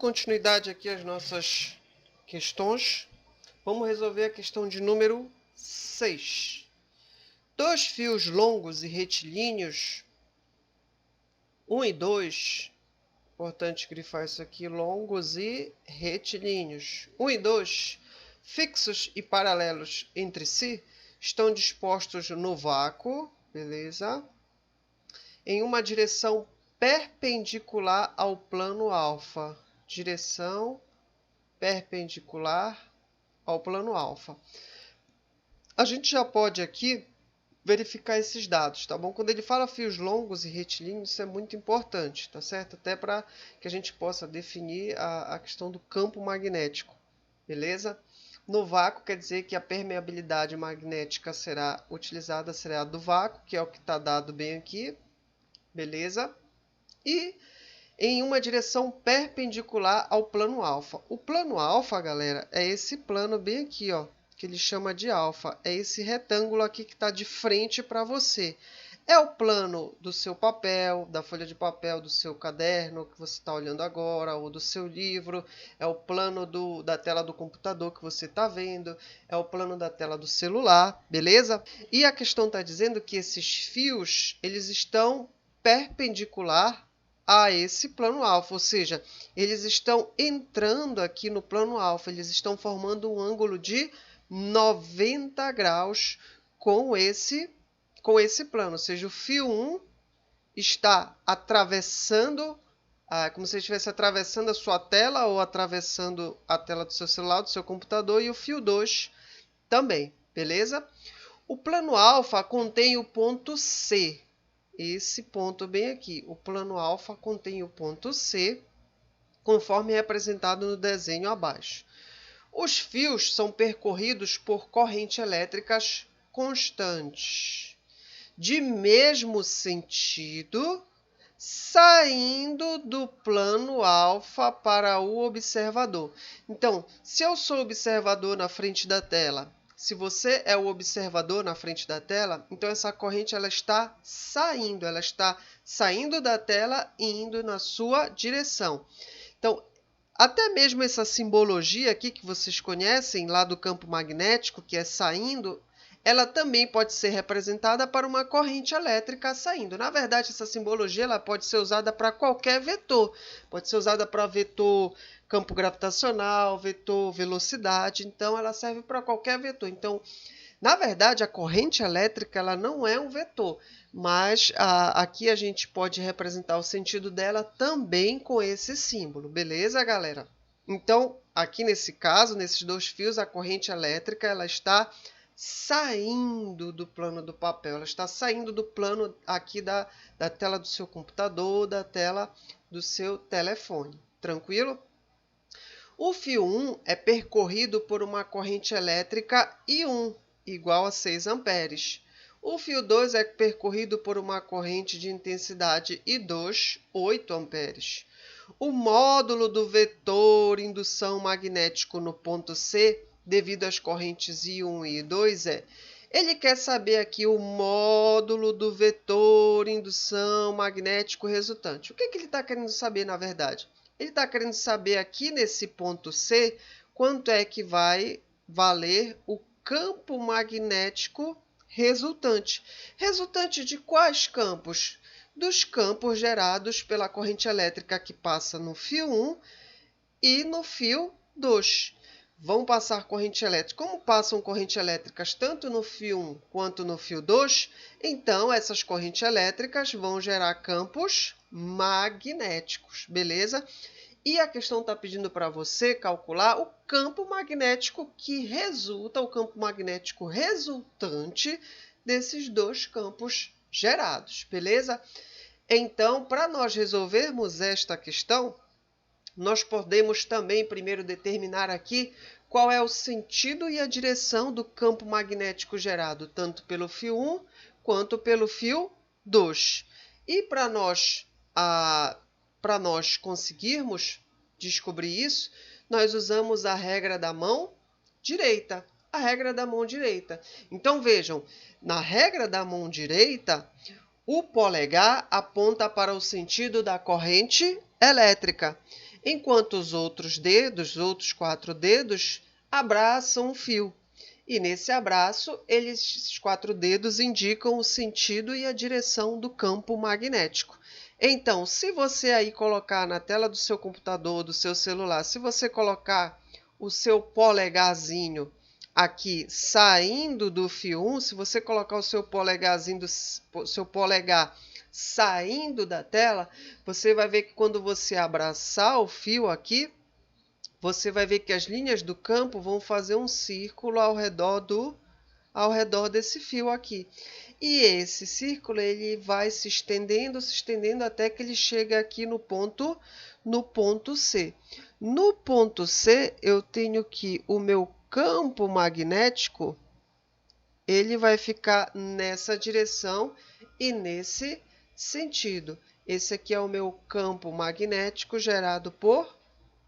continuidade aqui às nossas questões, vamos resolver a questão de número 6. Dois fios longos e retilíneos, 1 e 2, importante grifar isso aqui, longos e retilíneos, 1 e 2, fixos e paralelos entre si, estão dispostos no vácuo, beleza? Em uma direção perpendicular ao plano alfa. Direção perpendicular ao plano alfa. A gente já pode aqui verificar esses dados, tá bom? Quando ele fala fios longos e retilíneos, isso é muito importante, tá certo? Até para que a gente possa definir a questão do campo magnético, beleza? No vácuo quer dizer que a permeabilidade magnética será utilizada, será a do vácuo, que é o que está dado bem aqui, beleza? E em uma direção perpendicular ao plano alfa. O plano alfa, galera, é esse plano bem aqui, ó, que ele chama de alfa. É esse retângulo aqui que está de frente para você. É o plano do seu papel, da folha de papel, do seu caderno que você está olhando agora, ou do seu livro. É o plano da tela do computador que você está vendo. É o plano da tela do celular, beleza? E a questão está dizendo que esses fios, eles estão perpendicular a esse plano alfa, ou seja, eles estão entrando aqui no plano alfa, eles estão formando um ângulo de 90 graus com esse plano, ou seja, o fio 1 está atravessando, como se estivesse atravessando a sua tela ou atravessando a tela do seu celular, do seu computador, e o fio 2 também, beleza? O plano alfa contém o ponto C, esse ponto bem aqui. O plano alfa contém o ponto C, conforme representado no desenho abaixo. Os fios são percorridos por correntes elétricas constantes, de mesmo sentido, saindo do plano alfa para o observador. Então, se eu sou observador na frente da tela, se você é o observador na frente da tela, então essa corrente ela está saindo da tela e indo na sua direção. Então, até mesmo essa simbologia aqui que vocês conhecem lá do campo magnético, que é saindo, ela também pode ser representada para uma corrente elétrica saindo. Na verdade, essa simbologia ela pode ser usada para qualquer vetor. Pode ser usada para vetor campo gravitacional, vetor velocidade. Então, ela serve para qualquer vetor. Então, na verdade, a corrente elétrica ela não é um vetor, mas aqui a gente pode representar o sentido dela também com esse símbolo. Beleza, galera? Então, aqui nesse caso, nesses dois fios, a corrente elétrica ela está saindo do plano do papel, ela está saindo do plano aqui da tela do seu computador, da tela do seu telefone. Tranquilo? O fio 1 é percorrido por uma corrente elétrica I1, igual a 6 amperes. O fio 2 é percorrido por uma corrente de intensidade I2, 8 amperes. O módulo do vetor indução magnético no ponto C, devido às correntes I1 e I2, ele quer saber aqui o módulo do vetor indução magnético resultante. O que ele está querendo saber, na verdade? Ele está querendo saber aqui nesse ponto C quanto é que vai valer o campo magnético resultante. Resultante de quais campos? Dos campos gerados pela corrente elétrica que passa no fio 1 e no fio 2. Vão passar corrente elétrica. Como passam correntes elétricas tanto no fio 1 quanto no fio 2, então essas correntes elétricas vão gerar campos magnéticos, beleza? E a questão está pedindo para você calcular o campo magnético que resulta, o campo magnético resultante desses dois campos gerados, beleza? Então, para nós resolvermos esta questão, nós podemos também primeiro determinar aqui qual é o sentido e a direção do campo magnético gerado, tanto pelo fio 1 quanto pelo fio 2. E para nós conseguirmos descobrir isso, nós usamos a regra da mão direita. A regra da mão direita. Então, vejam, na regra da mão direita, o polegar aponta para o sentido da corrente elétrica, enquanto os outros dedos, os outros 4 dedos, abraçam o fio. E nesse abraço, esses 4 dedos indicam o sentido e a direção do campo magnético. Então, se você aí colocar na tela do seu computador, do seu celular, se você colocar o seu polegarzinho aqui saindo do fio 1, se você colocar o seu polegarzinho, seu polegar saindo da tela, você vai ver que quando você abraçar o fio aqui, você vai ver que as linhas do campo vão fazer um círculo ao redor desse fio aqui. E esse círculo ele vai se estendendo até que ele chega aqui no ponto C. No ponto C, eu tenho que o meu campo magnético ele vai ficar nessa direção e nesse sentido. Esse aqui é o meu campo magnético gerado por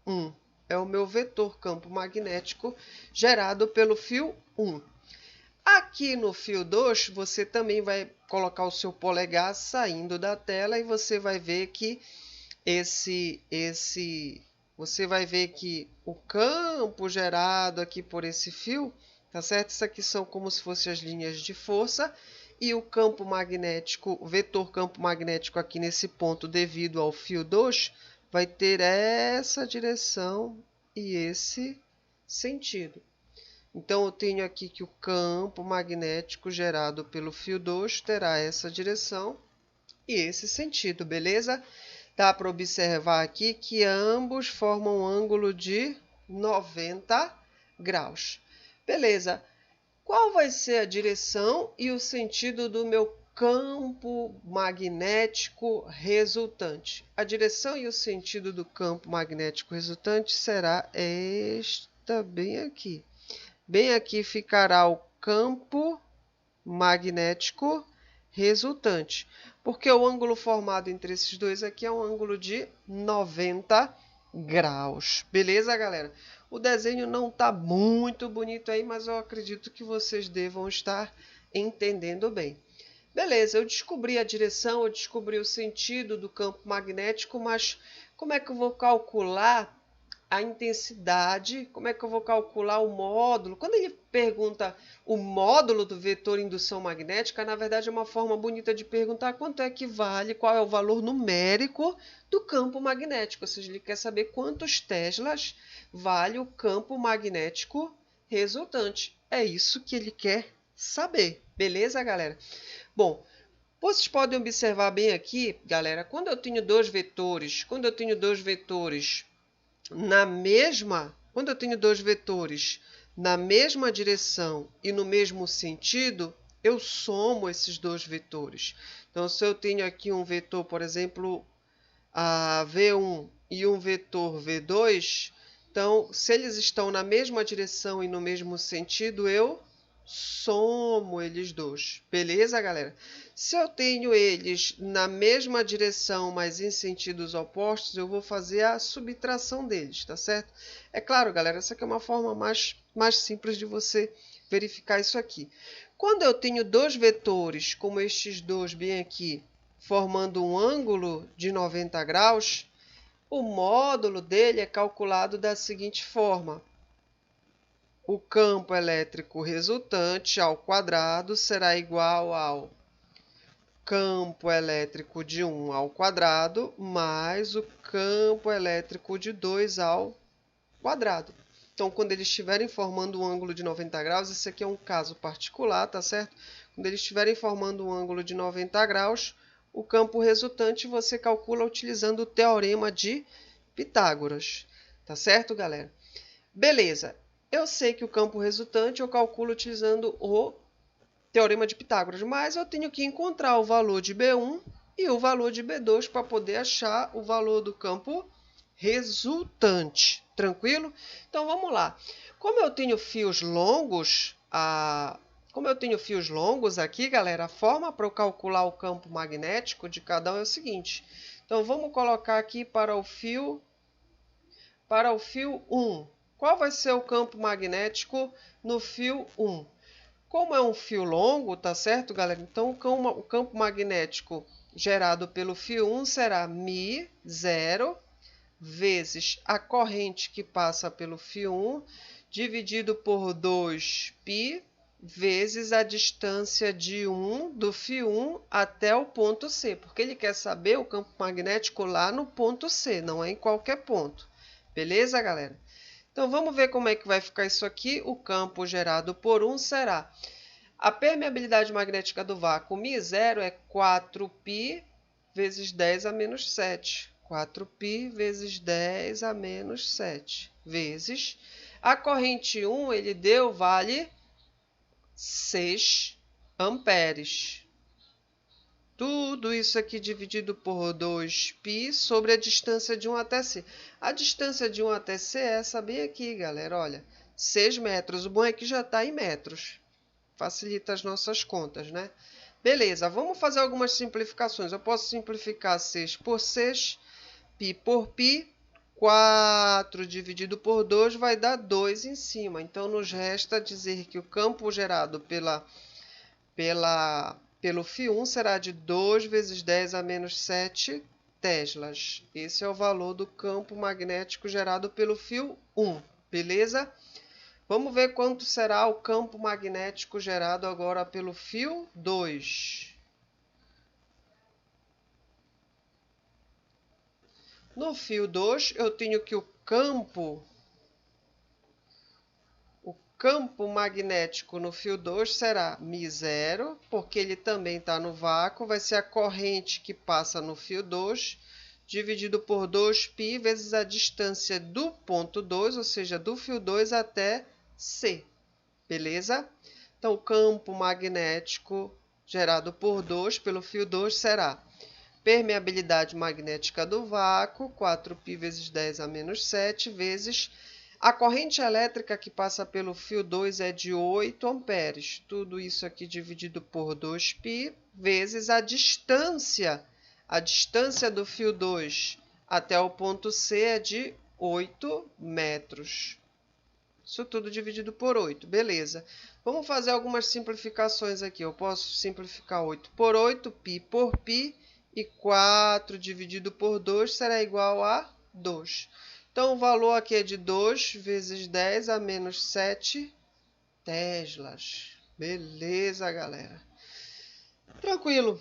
1. É o meu vetor campo magnético gerado pelo fio 1. Aqui no fio 2, você também vai colocar o seu polegar saindo da tela e você vai ver que você vai ver que o campo gerado aqui por esse fio, tá certo? Isso aqui são como se fossem as linhas de força e o campo magnético, o vetor campo magnético aqui nesse ponto devido ao fio 2 vai ter essa direção e esse sentido. Então, eu tenho aqui que o campo magnético gerado pelo fio 2 terá essa direção e esse sentido, beleza? Dá para observar aqui que ambos formam um ângulo de 90 graus. Beleza. Qual vai ser a direção e o sentido do meu campo magnético resultante? A direção e o sentido do campo magnético resultante será esta bem aqui. Bem aqui ficará o campo magnético resultante, porque o ângulo formado entre esses dois aqui é um ângulo de 90 graus. Beleza, galera? O desenho não está muito bonito aí, mas eu acredito que vocês devam estar entendendo bem. Beleza, eu descobri a direção, eu descobri o sentido do campo magnético, mas como é que eu vou calcular a intensidade, como é que eu vou calcular o módulo? Quando ele pergunta o módulo do vetor indução magnética, na verdade é uma forma bonita de perguntar quanto é que vale, qual é o valor numérico do campo magnético. Ou seja, ele quer saber quantos teslas vale o campo magnético resultante. É isso que ele quer saber. Beleza, galera? Bom, vocês podem observar bem aqui, galera, quando eu tenho dois vetores quando eu tenho dois vetores na mesma direção e no mesmo sentido, eu somo esses dois vetores. Então, se eu tenho aqui um vetor, por exemplo, V1 e um vetor V2, então, se eles estão na mesma direção e no mesmo sentido, eu somo eles dois. Beleza, galera? Se eu tenho eles na mesma direção, mas em sentidos opostos, eu vou fazer a subtração deles, tá certo? É claro, galera, essa aqui é uma forma mais simples de você verificar isso aqui. Quando eu tenho dois vetores, como estes dois bem aqui, formando um ângulo de 90 graus, o módulo dele é calculado da seguinte forma. O campo elétrico resultante ao quadrado será igual ao campo elétrico de 1 ao quadrado mais o campo elétrico de 2 ao quadrado. Então, quando eles estiverem formando um ângulo de 90 graus, esse aqui é um caso particular, tá certo? Quando eles estiverem formando um ângulo de 90 graus, o campo resultante você calcula utilizando o teorema de Pitágoras. Tá certo, galera? Beleza. Eu sei que o campo resultante eu calculo utilizando o teorema de Pitágoras, mas eu tenho que encontrar o valor de B1 e o valor de B2 para poder achar o valor do campo resultante. Tranquilo? Então vamos lá. Como eu tenho fios longos, aqui, galera, a forma para eu calcular o campo magnético de cada um é o seguinte. Então vamos colocar aqui para o fio 1. Qual vai ser o campo magnético no fio 1? Como é um fio longo, tá certo, galera? Então, o campo magnético gerado pelo fio 1 será μ0 vezes a corrente que passa pelo fio 1, dividido por 2π, vezes a distância de 1 do fio 1 até o ponto C, porque ele quer saber o campo magnético lá no ponto C, não é em qualquer ponto. Beleza, galera? Então, vamos ver como é que vai ficar isso aqui. O campo gerado por 1 será... A permeabilidade magnética do vácuo μ0 é 4π vezes 10 a menos 7. 4π vezes 10 a menos 7. Vezes... A corrente 1, ele deu, vale 6 amperes. Tudo isso aqui dividido por 2π sobre a distância de 1 até C. A distância de 1 até C é essa bem aqui, galera. Olha, 6 metros. O bom é que já está em metros. Facilita as nossas contas, né? Beleza, vamos fazer algumas simplificações. Eu posso simplificar 6 por 6, π por π. 4 dividido por 2 vai dar 2 em cima. Então, nos resta dizer que o campo gerado pelo fio 1 será de 2 vezes 10 a menos 7 teslas. Esse é o valor do campo magnético gerado pelo fio 1. Beleza? Vamos ver quanto será o campo magnético gerado agora pelo fio 2. No fio 2, eu tenho que o campo magnético no fio 2 será μ0, porque ele também está no vácuo, vai ser a corrente que passa no fio 2, dividido por 2π vezes a distância do ponto 2, ou seja, do fio 2 até C. Beleza? Então, o campo magnético gerado por 2 pelo fio 2 será... Permeabilidade magnética do vácuo, 4π vezes 10 a menos 7, vezes a corrente elétrica que passa pelo fio 2 é de 8 amperes. Tudo isso aqui dividido por 2π, vezes a distância. A distância do fio 2 até o ponto C é de 8 metros. Isso tudo dividido por 8, beleza. Vamos fazer algumas simplificações aqui. Eu posso simplificar 8 por 8, π por π, e 4 dividido por 2 será igual a 2. Então, o valor aqui é de 2 vezes 10 a menos 7 teslas. Beleza, galera? Tranquilo.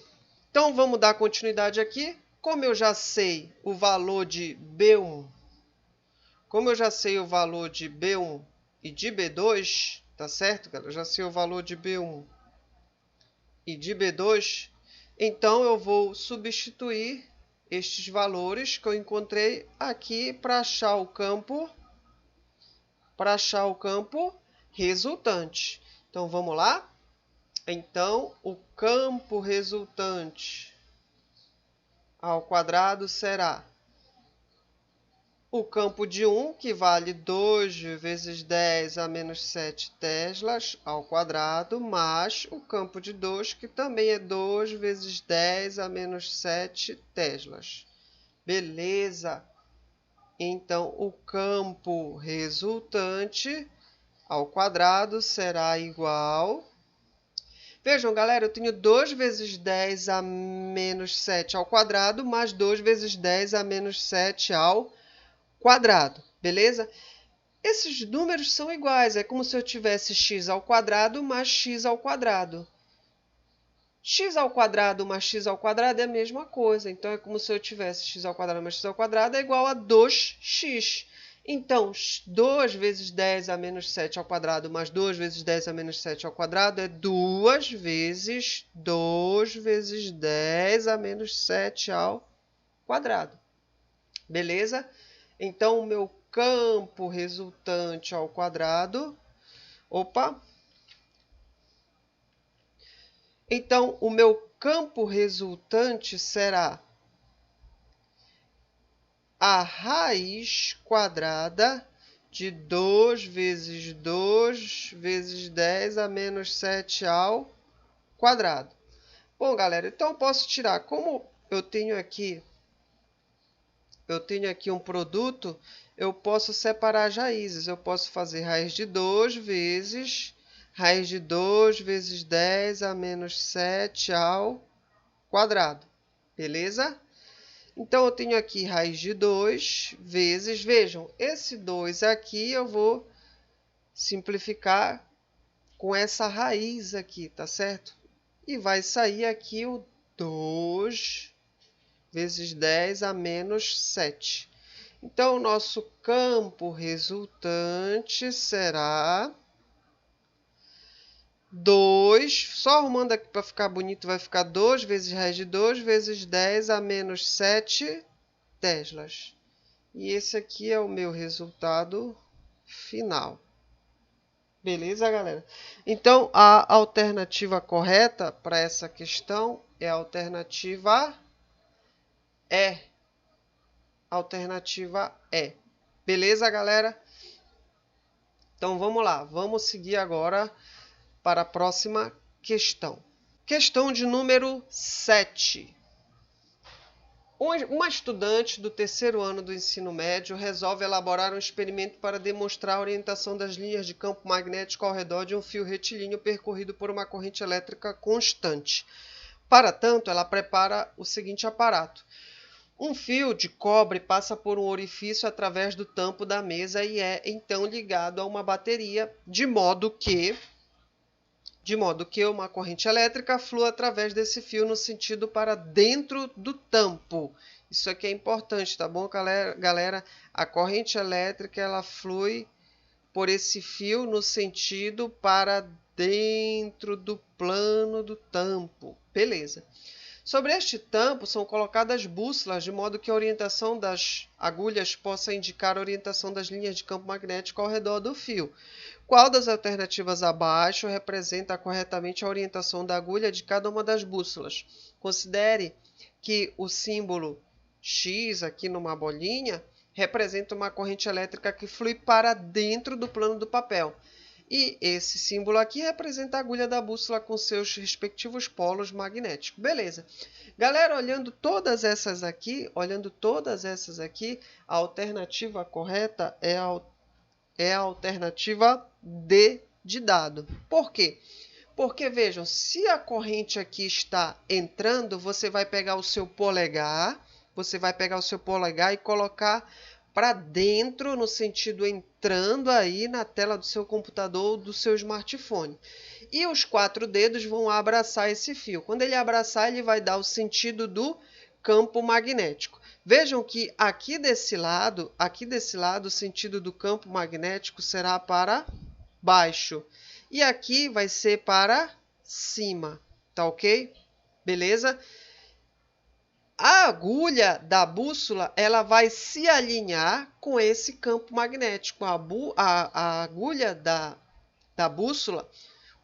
Então, vamos dar continuidade aqui. Como eu já sei o valor de B1, e de B2, tá certo, galera? Eu já sei o valor de B1 e de B2, então, eu vou substituir estes valores que eu encontrei aqui para achar o campo resultante. Então, vamos lá? Então, o campo resultante ao quadrado será o campo de 1, que vale 2 vezes 10 a menos 7 teslas ao quadrado, mais o campo de 2, que também é 2 vezes 10 a menos 7 teslas. Beleza? Então, o campo resultante ao quadrado será igual... Vejam, galera, eu tenho 2 vezes 10 a menos 7 ao quadrado, mais 2 vezes 10 a menos 7 ao quadrado, beleza? Esses números são iguais, é como se eu tivesse x ao quadrado mais x ao quadrado. X ao quadrado mais x ao quadrado é a mesma coisa, então é como se eu tivesse x ao quadrado mais x ao quadrado é igual a 2x. Então, 2 vezes 10 a menos 7 ao quadrado mais 2 vezes 10 a menos 7 ao quadrado é 2 vezes 10 a menos 7 ao quadrado. Beleza? Então, o meu campo resultante ao quadrado... Então, o meu campo resultante será a raiz quadrada de 2 vezes 2 vezes 10 a menos 7 ao quadrado. Bom, galera, então eu posso tirar, como eu tenho aqui um produto, eu posso separar as raízes. Eu posso fazer raiz de 2 vezes 10 a menos 7 ao quadrado. Beleza? Então, eu tenho aqui raiz de 2 vezes, vejam, esse 2 aqui eu vou simplificar com essa raiz aqui, tá certo? E vai sair aqui o 2 vezes 10 a menos 7. Então, o nosso campo resultante será 2, só arrumando aqui para ficar bonito, vai ficar 2 vezes raiz de 2 vezes 10 a menos 7 teslas. E esse aqui é o meu resultado final. Beleza, galera? Então, a alternativa correta para essa questão é a alternativa E. Alternativa E. Beleza, galera? Então, vamos lá. Vamos seguir agora para a próxima questão. Questão de número 7. Uma estudante do terceiro ano do ensino médio resolve elaborar um experimento para demonstrar a orientação das linhas de campo magnético ao redor de um fio retilíneo percorrido por uma corrente elétrica constante. Para tanto, ela prepara o seguinte aparato. Um fio de cobre passa por um orifício através do tampo da mesa e é então ligado a uma bateria, de modo que uma corrente elétrica flua através desse fio no sentido para dentro do tampo. Isso aqui é importante, tá bom, galera? A corrente elétrica ela flui por esse fio no sentido para dentro do plano do tampo. Beleza. Sobre este tampo são colocadas bússolas, de modo que a orientação das agulhas possa indicar a orientação das linhas de campo magnético ao redor do fio. Qual das alternativas abaixo representa corretamente a orientação da agulha de cada uma das bússolas? Considere que o símbolo X, aqui numa bolinha, representa uma corrente elétrica que flui para dentro do plano do papel. E esse símbolo aqui representa a agulha da bússola com seus respectivos polos magnéticos. Beleza. Galera, olhando todas essas aqui, a alternativa correta é a alternativa D de dado. Por quê? Porque, vejam, se a corrente aqui está entrando, você vai pegar o seu polegar e colocar para dentro, no sentido entrando aí na tela do seu computador ou do seu smartphone. E os 4 dedos vão abraçar esse fio. Quando ele abraçar, ele vai dar o sentido do campo magnético. Vejam que aqui desse lado, o sentido do campo magnético será para baixo. E aqui vai ser para cima, tá ok? Beleza? A agulha da bússola ela vai se alinhar com esse campo magnético. A agulha da bússola,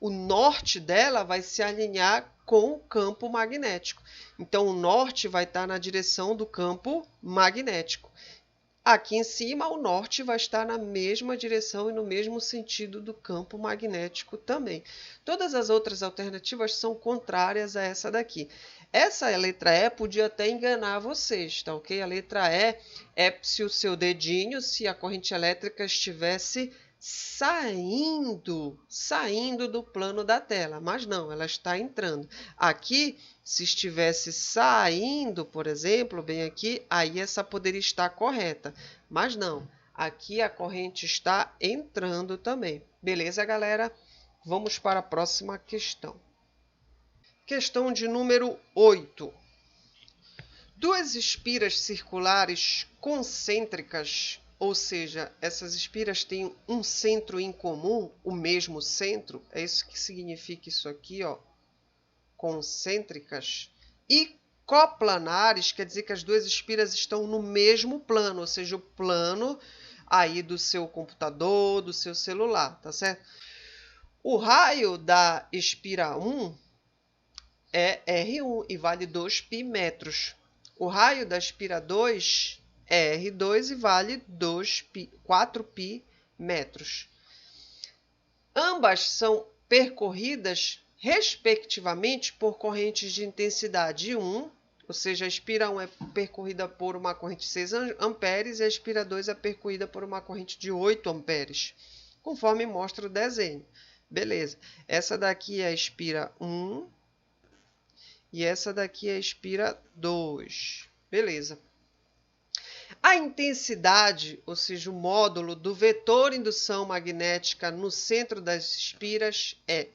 o norte dela vai se alinhar com o campo magnético. Então, o norte vai estar na direção do campo magnético. Aqui em cima, o norte vai estar na mesma direção e no mesmo sentido do campo magnético também. Todas as outras alternativas são contrárias a essa daqui. Essa letra E podia até enganar vocês, tá ok? A letra E é se o seu dedinho, se a corrente elétrica estivesse saindo do plano da tela, mas não, ela está entrando. Aqui, se estivesse saindo, por exemplo, bem aqui, aí essa poderia estar correta, mas não, aqui a corrente está entrando também. Beleza, galera? Vamos para a próxima questão. Questão de número 8. Duas espiras circulares concêntricas, ou seja, essas espiras têm um centro em comum, o mesmo centro, é isso que significa isso aqui, ó, concêntricas, e coplanares, quer dizer que as duas espiras estão no mesmo plano, ou seja, o plano aí do seu computador, do seu celular, tá certo? O raio da espira 1 é R1 e vale 2π metros. O raio da espira 2 é R2 e vale 4π metros. Ambas são percorridas, respectivamente, por correntes de intensidade 1, ou seja, a espira 1 é percorrida por uma corrente de 6 amperes e a espira 2 é percorrida por uma corrente de 8 amperes, conforme mostra o desenho. Beleza. Essa daqui é a espira 1 e essa daqui é a espira 2. Beleza. A intensidade, ou seja, o módulo do vetor indução magnética no centro das espiras é...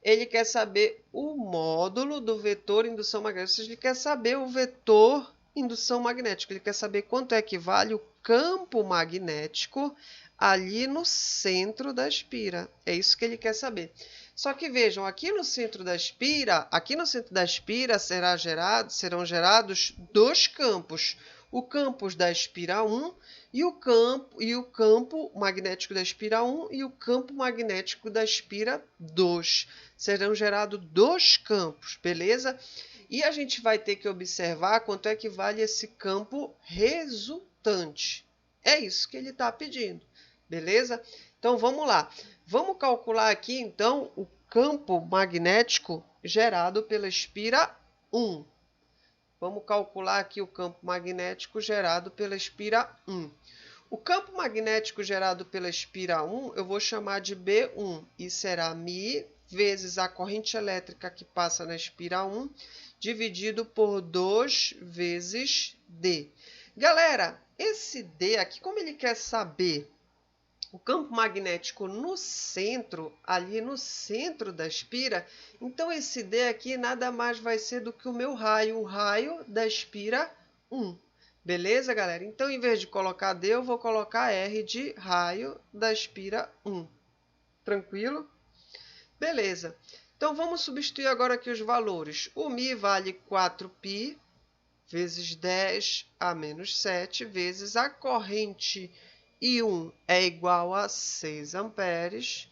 Ele quer saber o módulo do vetor indução magnética, ou seja, ele quer saber o vetor indução magnética, ele quer saber quanto equivale o campo magnético ali no centro da espira. É isso que ele quer saber. Só que vejam, aqui no centro da espira serão gerados dois campos. O campo da espira 1 e o campo magnético da espira 1 e o campo magnético da espira 2. Serão gerados dois campos, beleza? E a gente vai ter que observar quanto é que vale esse campo resultante. É isso que ele está pedindo, beleza? Então vamos lá. Vamos calcular aqui então o campo magnético gerado pela espira 1. Vamos calcular aqui o campo magnético gerado pela espira 1. O campo magnético gerado pela espira 1 eu vou chamar de B1 e será μ vezes a corrente elétrica que passa na espira 1 dividido por 2 vezes D. Galera, esse D aqui, como ele quer saber o campo magnético no centro, ali no centro da espira, então esse D aqui nada mais vai ser do que o meu raio, o raio da espira 1. Beleza, galera? Então, em vez de colocar D, eu vou colocar R de raio da espira 1. Tranquilo? Beleza. Então, vamos substituir agora aqui os valores. O μ vale 4π vezes 10 a menos 7 vezes a corrente I1 é igual a 6 amperes.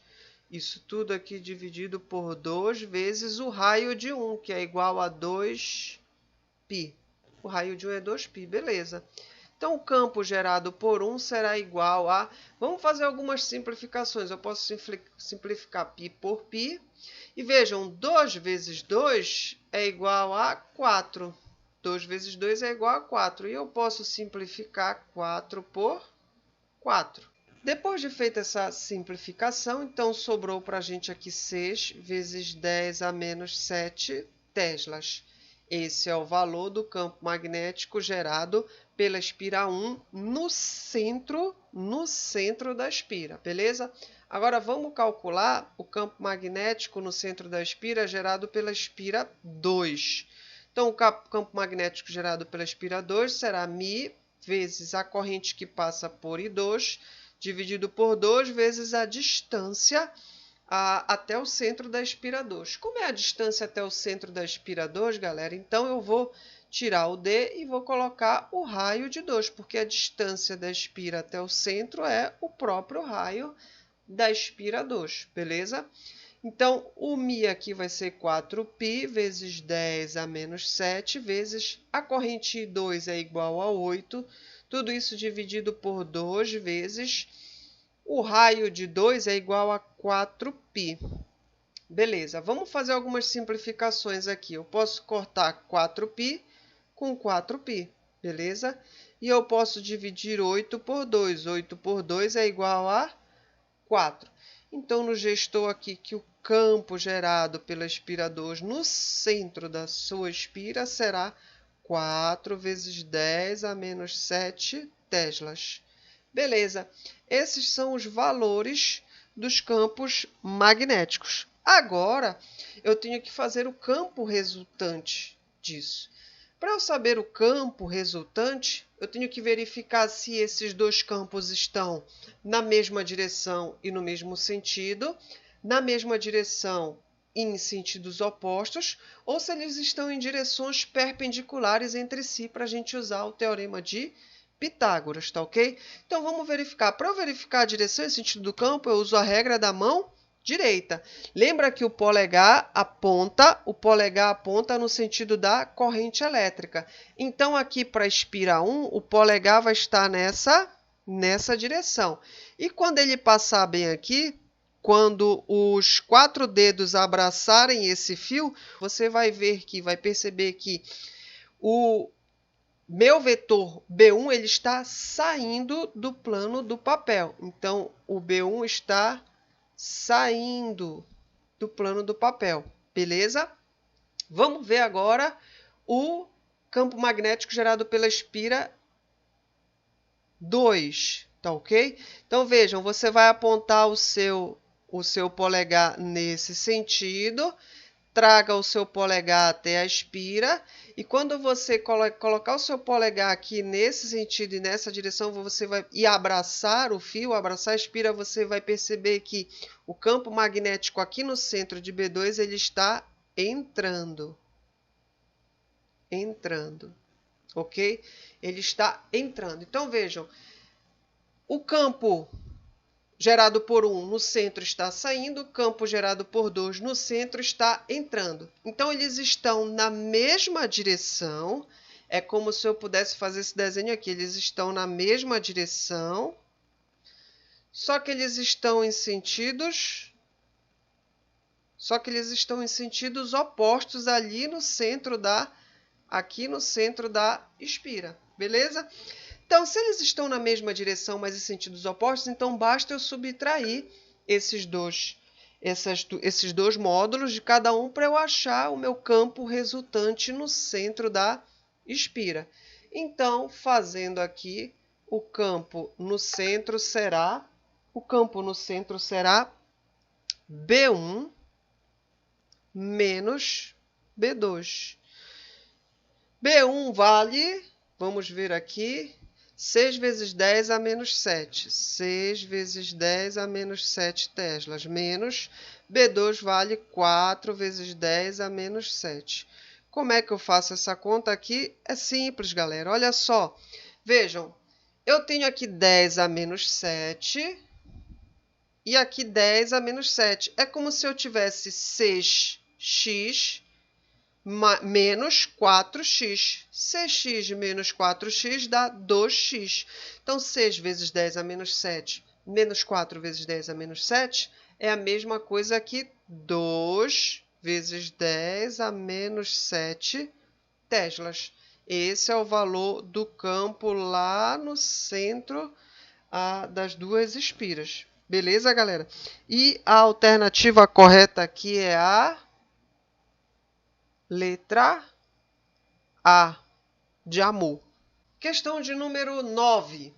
Isso tudo aqui dividido por 2 vezes o raio de 1, que é igual a 2π. O raio de 1 é 2π, beleza. Então, o campo gerado por 1 será igual a... Vamos fazer algumas simplificações. Eu posso simplificar π por π. E vejam, 2 vezes 2 é igual a 4. 2 vezes 2 é igual a 4. E eu posso simplificar 4 por 4. Depois de feita essa simplificação, então sobrou para a gente aqui 6 vezes 10 a menos 7 teslas. Esse é o valor do campo magnético gerado pela espira 1 no centro da espira, beleza? Agora vamos calcular o campo magnético no centro da espira gerado pela espira 2. Então, o campo magnético gerado pela espira 2 será μ vezes a corrente que passa por I2, dividido por 2 vezes a distância até o centro da espira 2. Como é a distância até o centro da espira 2, galera? Então, eu vou tirar o D e vou colocar o raio de 2, porque a distância da espira até o centro é o próprio raio da espira 2, beleza? Então, o μ aqui vai ser 4π vezes 10 a menos 7 vezes a corrente I2 é igual a 8. Tudo isso dividido por 2 vezes o raio de 2 é igual a 4π. Beleza, vamos fazer algumas simplificações aqui. Eu posso cortar 4π com 4π, beleza? E eu posso dividir 8 por 2. 8 por 2 é igual a 4. Então, nos restou aqui que o campo gerado pela espira 2 no centro da sua espira será 4 vezes 10 a menos 7 teslas. Beleza, esses são os valores dos campos magnéticos. Agora, eu tenho que fazer o campo resultante disso. Para eu saber o campo resultante, eu tenho que verificar se esses dois campos estão na mesma direção e no mesmo sentido, na mesma direção e em sentidos opostos, ou se eles estão em direções perpendiculares entre si, para a gente usar o teorema de Pitágoras, tá ok? Então, vamos verificar. Para eu verificar a direção e sentido do campo, eu uso a regra da mão direita. Lembra que o polegar aponta no sentido da corrente elétrica. Então, aqui para a espira 1, o polegar vai estar nessa direção. E quando ele passar bem aqui, quando os 4 dedos abraçarem esse fio, você vai perceber que o meu vetor B1 ele está saindo do plano do papel. Então, o B1 está saindo do plano do papel, beleza? Vamos ver agora o campo magnético gerado pela espira 2, tá ok? Então vejam, você vai apontar o seu polegar nesse sentido, traga o seu polegar até a espira, e quando você colocar o seu polegar aqui nesse sentido e nessa direção, você vai abraçar o fio, abraçar a espira, você vai perceber que o campo magnético aqui no centro de B2 ele está entrando, ok? Ele está entrando. Então vejam, o campo gerado por 1 no centro está saindo, o campo gerado por 2 no centro está entrando. Então, eles estão na mesma direção. É como se eu pudesse fazer esse desenho aqui. Eles estão na mesma direção, só que eles estão em sentidos opostos ali no centro aqui no centro da espira. Beleza? Então, se eles estão na mesma direção, mas em sentidos opostos, então basta eu subtrair esses dois módulos de cada um para eu achar o meu campo resultante no centro da espira. Então, fazendo aqui, o campo no centro será B1 menos B2. B1 vale, vamos ver aqui, 6 vezes 10 a menos 7. 6 vezes 10 a menos 7 teslas. Menos B2 vale 4 vezes 10 a menos 7. Como é que eu faço essa conta aqui? É simples, galera. Olha só. Vejam, eu tenho aqui 10 a menos 7 e aqui 10 a menos 7. É como se eu tivesse 6x menos 4x. 6x menos 4x dá 2x. Então, 6 vezes 10 a menos 7 menos 4 vezes 10 a menos 7 é a mesma coisa que 2 vezes 10 a menos 7 teslas. Esse é o valor do campo lá no centro das duas espiras. Beleza, galera? E a alternativa correta aqui é a letra A, de amor. Questão de número 9.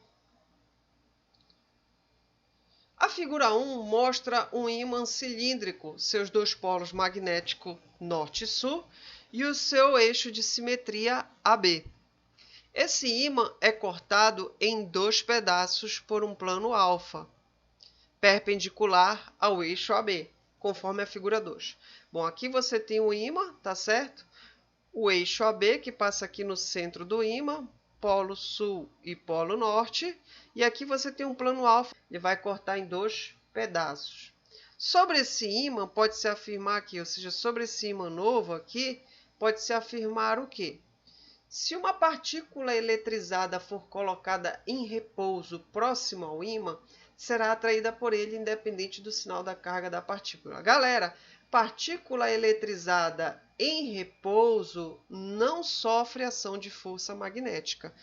A figura 1 mostra um ímã cilíndrico, seus dois polos magnéticos norte e sul e o seu eixo de simetria AB. Esse ímã é cortado em 2 pedaços por um plano alfa, perpendicular ao eixo AB, conforme a figura 2. Bom, aqui você tem o ímã, tá certo? O eixo AB, que passa aqui no centro do ímã, polo sul e polo norte. E aqui você tem um plano alfa, ele vai cortar em 2 pedaços. Sobre esse ímã, pode-se afirmar aqui, ou seja, sobre esse ímã novo aqui, pode-se afirmar o quê? Se uma partícula eletrizada for colocada em repouso próximo ao ímã, será atraída por ele independente do sinal da carga da partícula. Galera, partícula eletrizada em repouso não sofre ação de força magnética.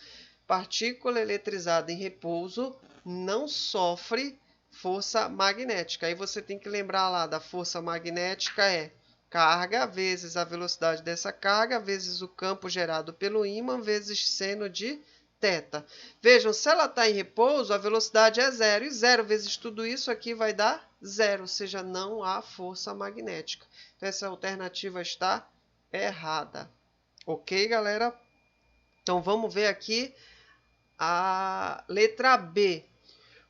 Partícula eletrizada em repouso não sofre força magnética. Aí você tem que lembrar lá da força magnética é carga vezes a velocidade dessa carga vezes o campo gerado pelo ímã vezes seno de θ. Vejam, se ela está em repouso, a velocidade é 0. E 0 vezes tudo isso aqui vai dar 0, ou seja, não há força magnética. Então, essa alternativa está errada. Ok, galera? Então, vamos ver aqui a letra B.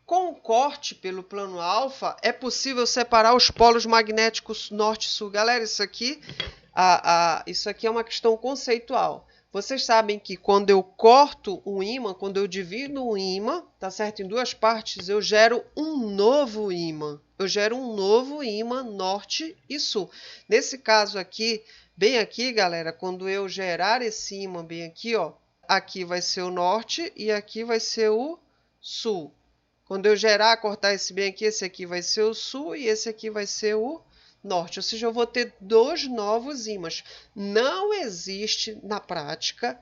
Com o corte pelo plano alfa, é possível separar os polos magnéticos norte e sul. Galera, isso aqui é uma questão conceitual. Vocês sabem que quando eu corto um ímã, quando eu divido um ímã, tá certo? Em 2 partes, eu gero um novo ímã. Eu gero um novo ímã norte e sul. Nesse caso aqui, bem aqui, galera, quando eu gerar esse ímã bem aqui, ó, aqui vai ser o norte e aqui vai ser o sul. Quando eu cortar esse bem aqui, esse aqui vai ser o sul e esse aqui vai ser o norte, ou seja, eu vou ter dois novos ímãs. Não existe na prática,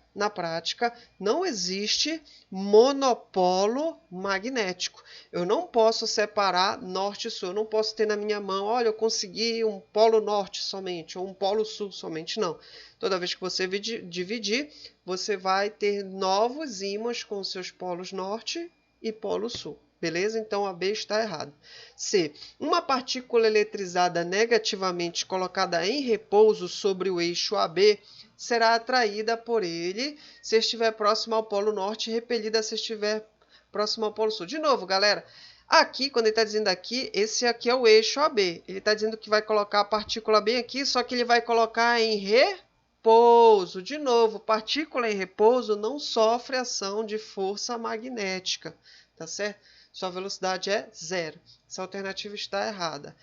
não existe monopolo magnético. Eu não posso separar norte e sul, eu não posso ter na minha mão, olha, eu consegui um polo norte somente, ou um polo sul somente, não. Toda vez que você dividir, você vai ter novos ímãs com seus polos norte e polo sul. Beleza? Então a B está errada. C. Uma partícula eletrizada negativamente colocada em repouso sobre o eixo AB será atraída por ele se estiver próximo ao polo norte e repelida se estiver próximo ao polo sul. De novo, galera, aqui, quando ele está dizendo aqui, esse aqui é o eixo AB. Ele está dizendo que vai colocar a partícula bem aqui, só que ele vai colocar em repouso. De novo, partícula em repouso não sofre ação de força magnética, tá certo? Sua velocidade é zero. Essa alternativa está errada.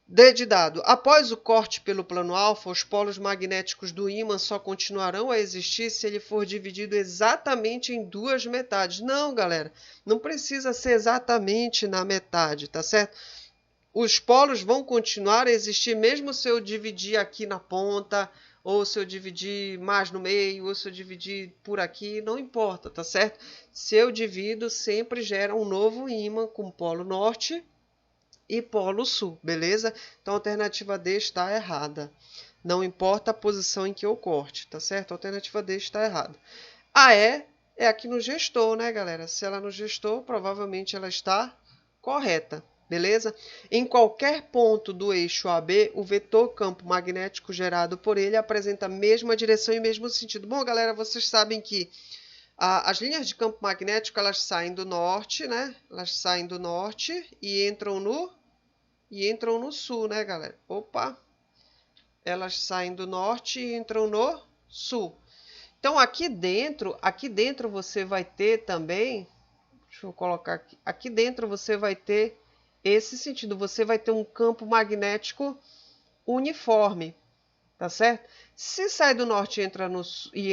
D de dado. Após o corte pelo plano alfa, os polos magnéticos do ímã só continuarão a existir se ele for dividido exatamente em duas metades. Não, galera. Não precisa ser exatamente na metade, tá certo? Os polos vão continuar a existir mesmo se eu dividir aqui na ponta, ou se eu dividir mais no meio, ou se eu dividir por aqui, não importa, tá certo? Se eu divido, sempre gera um novo ímã com polo norte e polo sul, beleza? Então a alternativa D está errada. Não importa a posição em que eu corte, tá certo? A alternativa D está errada. A E é aqui no gestor, né, galera? Se ela no gestor, provavelmente ela está correta. Beleza? Em qualquer ponto do eixo AB, o vetor campo magnético gerado por ele apresenta a mesma direção e mesmo sentido. Bom, galera, vocês sabem que as linhas de campo magnético, elas saem do norte, né? Elas saem do norte e entram no sul, né, galera? Opa! Elas saem do norte e entram no sul. Então, aqui dentro você vai ter também, deixa eu colocar aqui, aqui dentro você vai ter esse sentido, você vai ter um campo magnético uniforme, tá certo? Se sai do norte e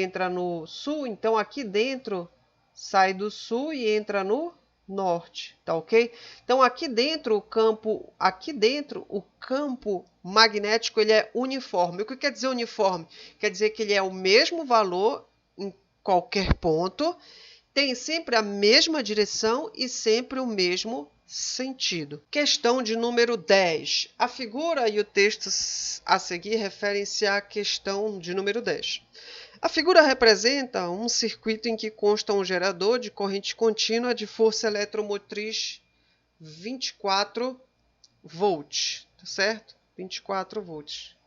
entra no sul, então aqui dentro sai do sul e entra no norte, tá ok? Então aqui dentro o campo magnético ele é uniforme. O que quer dizer uniforme? Quer dizer que ele é o mesmo valor em qualquer ponto, tem sempre a mesma direção e sempre o mesmo sentido. Questão de número 10. A figura e o texto a seguir referem-se à questão de número 10. A figura representa um circuito em que consta um gerador de corrente contínua de força eletromotriz 24 volts, tá certo? 24 volts.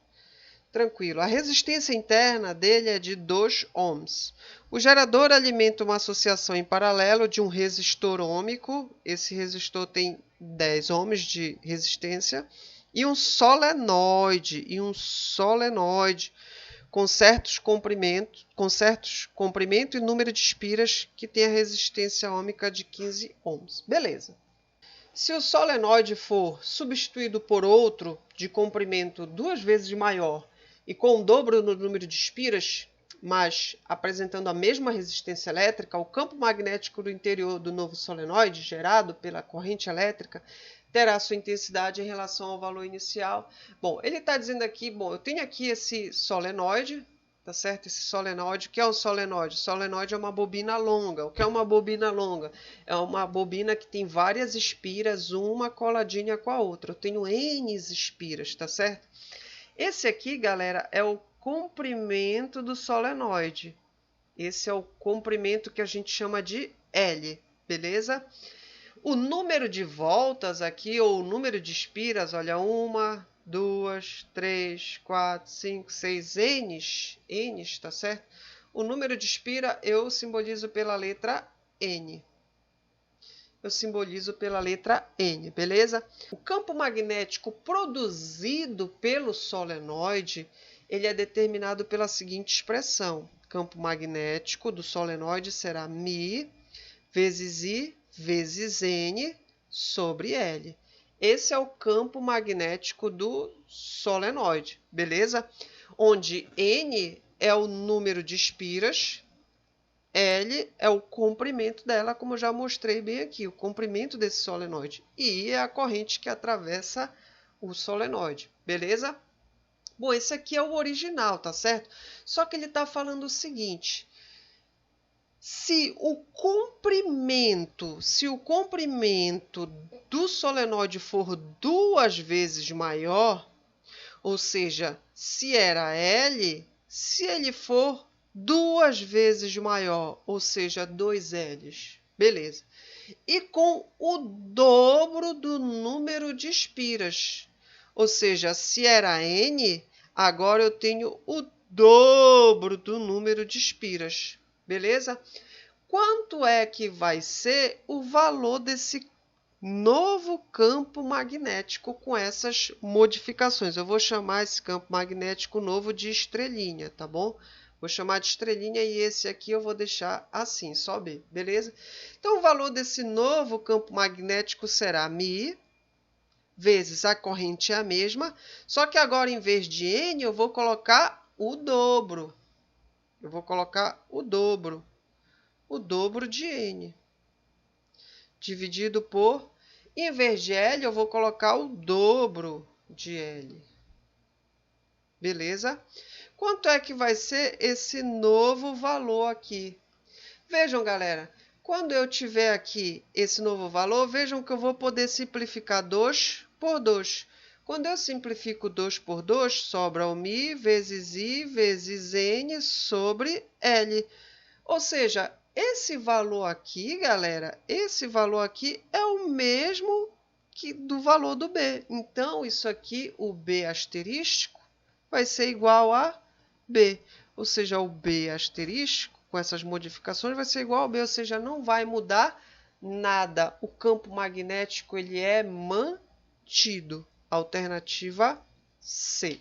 Tranquilo. A resistência interna dele é de 2 ohms. O gerador alimenta uma associação em paralelo de um resistor ohmico. Esse resistor tem 10 ohms de resistência. E um solenoide. Com certos comprimento e número de espiras que tem a resistência ohmica de 15 ohms. Beleza. Se o solenoide for substituído por outro de comprimento 2 vezes maior e com o dobro no número de espiras, mas apresentando a mesma resistência elétrica, o campo magnético do interior do novo solenoide, gerado pela corrente elétrica, terá sua intensidade em relação ao valor inicial. Bom, ele está dizendo aqui, bom, eu tenho aqui esse solenoide, tá certo? Esse solenoide, o que é um solenoide? Solenoide é uma bobina longa. O que é uma bobina longa? É uma bobina que tem várias espiras, uma coladinha com a outra. Eu tenho N espiras, tá certo? Esse aqui, galera, é o comprimento do solenoide. Esse é o comprimento que a gente chama de L, beleza? O número de voltas aqui, ou o número de espiras, olha, 1, 2, 3, 4, 5, 6, N's, tá certo? O número de espira eu simbolizo pela letra N. Beleza? O campo magnético produzido pelo solenoide, ele é determinado pela seguinte expressão. O campo magnético do solenoide será μ vezes I vezes N sobre L. Esse é o campo magnético do solenoide, beleza? Onde N é o número de espiras, L é o comprimento dela, como eu já mostrei bem aqui, o comprimento desse solenoide. E I é a corrente que atravessa o solenoide, beleza? Bom, esse aqui é o original, tá certo? Só que ele está falando o seguinte: se o comprimento do solenoide for 2 vezes maior, ou seja, se era L, se ele for 2 vezes maior, ou seja, 2 L's, beleza. E com o dobro do número de espiras, ou seja, se era N, agora eu tenho o dobro do número de espiras, beleza? Quanto é que vai ser o valor desse novo campo magnético com essas modificações? Eu vou chamar esse campo magnético novo de estrelinha, tá bom? Vou chamar de estrelinha e esse aqui eu vou deixar assim, só B, beleza? Então, o valor desse novo campo magnético será μ vezes a corrente é a mesma, só que agora, em vez de N, eu vou colocar o dobro. Eu vou colocar o dobro de N, dividido por, em vez de L, eu vou colocar o dobro de L. Beleza? Quanto é que vai ser esse novo valor aqui? Vejam, galera, quando eu tiver aqui esse novo valor, vejam que eu vou poder simplificar 2 por 2. Quando eu simplifico 2 por 2, sobra o μ vezes I vezes N sobre L. Ou seja, esse valor aqui, galera, esse valor aqui é o mesmo que do valor do B. Então, isso aqui, o B asterístico, vai ser igual a B. Ou seja, o B asterístico, com essas modificações, vai ser igual a B. Ou seja, não vai mudar nada. O campo magnético ele é mantido. Alternativa C.